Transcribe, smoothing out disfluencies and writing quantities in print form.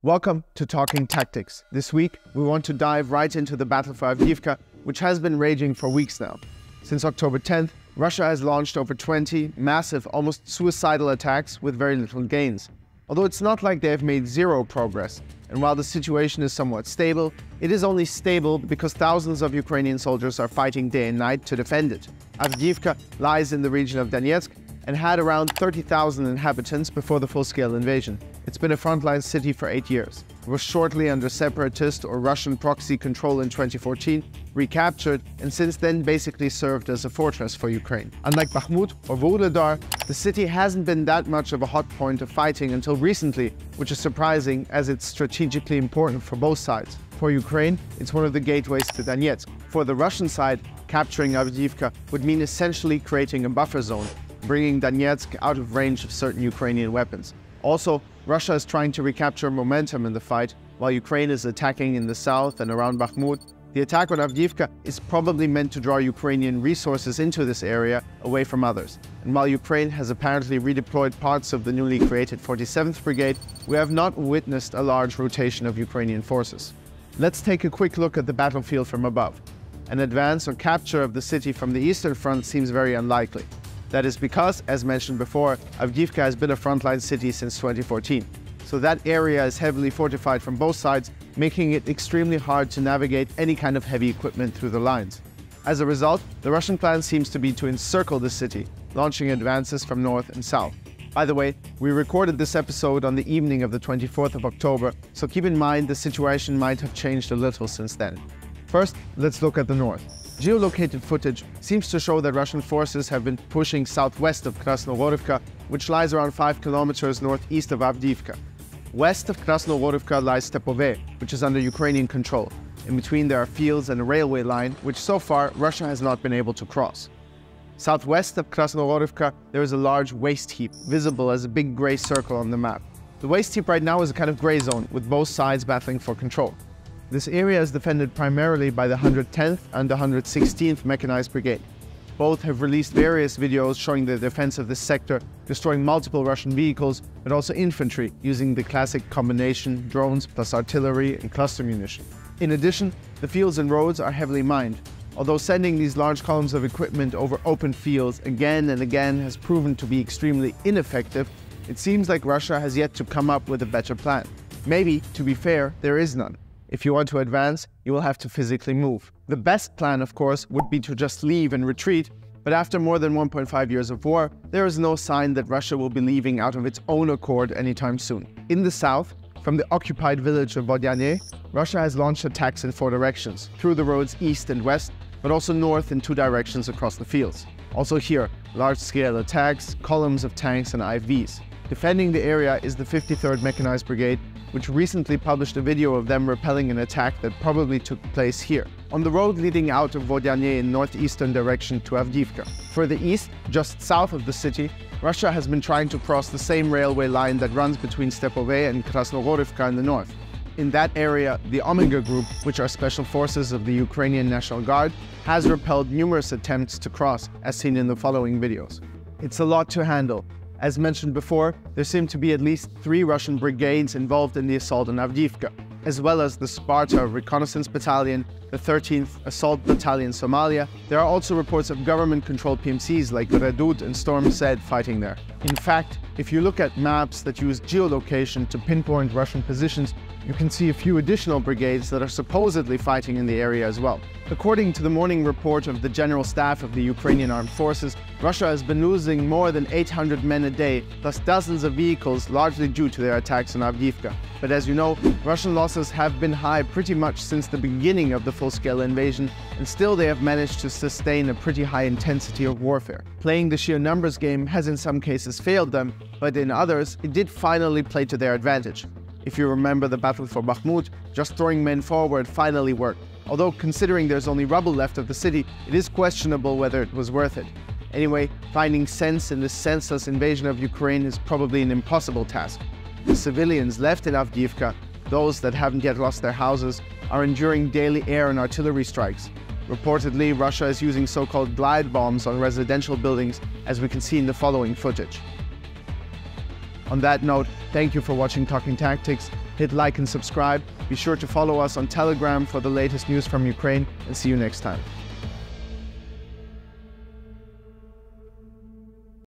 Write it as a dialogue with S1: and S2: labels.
S1: Welcome to Talking Tactics. This week, we want to dive right into the battle for Avdiivka, which has been raging for weeks now. Since October 10th, Russia has launched over 20 massive, almost suicidal attacks with very little gains. Although it's not like they have made zero progress, and while the situation is somewhat stable, it is only stable because thousands of Ukrainian soldiers are fighting day and night to defend it. Avdiivka lies in the region of Donetsk and had around 30,000 inhabitants before the full-scale invasion. It's been a frontline city for 8 years. It was shortly under separatist or Russian proxy control in 2014, recaptured, and since then basically served as a fortress for Ukraine. Unlike Bakhmut or Vuhledar, the city hasn't been that much of a hot point of fighting until recently, which is surprising as it's strategically important for both sides. For Ukraine, it's one of the gateways to Donetsk. For the Russian side, capturing Avdiivka would mean essentially creating a buffer zone, bringing Donetsk out of range of certain Ukrainian weapons. Also, Russia is trying to recapture momentum in the fight, while Ukraine is attacking in the south and around Bakhmut. The attack on Avdiivka is probably meant to draw Ukrainian resources into this area away from others. And while Ukraine has apparently redeployed parts of the newly created 47th Brigade, we have not witnessed a large rotation of Ukrainian forces. Let's take a quick look at the battlefield from above. An advance or capture of the city from the eastern front seems very unlikely. That is because, as mentioned before, Avdiivka has been a frontline city since 2014. So that area is heavily fortified from both sides, making it extremely hard to navigate any kind of heavy equipment through the lines. As a result, the Russian plan seems to be to encircle the city, launching advances from north and south. By the way, we recorded this episode on the evening of the 24th of October, so keep in mind the situation might have changed a little since then. First, let's look at the north. Geolocated footage seems to show that Russian forces have been pushing southwest of Krasnohorivka, which lies around 5 kilometers northeast of Avdiivka. West of Krasnohorivka lies Stepove, which is under Ukrainian control. In between there are fields and a railway line, which so far Russia has not been able to cross. Southwest of Krasnohorivka, there is a large waste heap, visible as a big grey circle on the map. The waste heap right now is a kind of grey zone, with both sides battling for control. This area is defended primarily by the 110th and the 116th Mechanized Brigade. Both have released various videos showing the defense of this sector, destroying multiple Russian vehicles, but also infantry, using the classic combination drones plus artillery and cluster munition. In addition, the fields and roads are heavily mined. Although sending these large columns of equipment over open fields again and again has proven to be extremely ineffective, it seems like Russia has yet to come up with a better plan. Maybe, to be fair, there is none. If you want to advance, you will have to physically move. The best plan, of course, would be to just leave and retreat, but after more than 1.5 years of war, there is no sign that Russia will be leaving out of its own accord anytime soon. In the south, from the occupied village of Vodyane, Russia has launched attacks in 4 directions, through the roads east and west, but also north in 2 directions across the fields. Also here, large-scale attacks, columns of tanks and IVs. Defending the area is the 53rd Mechanized Brigade, which recently published a video of them repelling an attack that probably took place here, on the road leading out of Vodyane in northeastern direction to Avdiivka. Further east, just south of the city, Russia has been trying to cross the same railway line that runs between Stepove and Krasnohorivka in the north. In that area, the Omega Group, which are special forces of the Ukrainian National Guard, has repelled numerous attempts to cross, as seen in the following videos. It's a lot to handle. As mentioned before, there seem to be at least 3 Russian brigades involved in the assault on Avdiivka, as well as the Sparta Reconnaissance Battalion, the 13th Assault Battalion Somalia. There are also reports of government-controlled PMCs like Redut and Storm Zed fighting there. In fact, if you look at maps that use geolocation to pinpoint Russian positions, you can see a few additional brigades that are supposedly fighting in the area as well. According to the morning report of the General Staff of the Ukrainian Armed Forces, Russia has been losing more than 800 men a day, plus dozens of vehicles, largely due to their attacks on Avdiivka. But as you know, Russian losses have been high pretty much since the beginning of the full-scale invasion, and still they have managed to sustain a pretty high intensity of warfare. Playing the sheer numbers game has in some cases failed them, but in others, it did finally play to their advantage. If you remember the battle for Bakhmut, just throwing men forward finally worked. Although considering there's only rubble left of the city, it is questionable whether it was worth it. Anyway, finding sense in this senseless invasion of Ukraine is probably an impossible task. The civilians left in Avdiivka, those that haven't yet lost their houses, are enduring daily air and artillery strikes. Reportedly, Russia is using so-called glide bombs on residential buildings, as we can see in the following footage. On that note, thank you for watching Talking Tactics. hit like and subscribe. Be sure to follow us on Telegram for the latest news from Ukraine, and see you next time.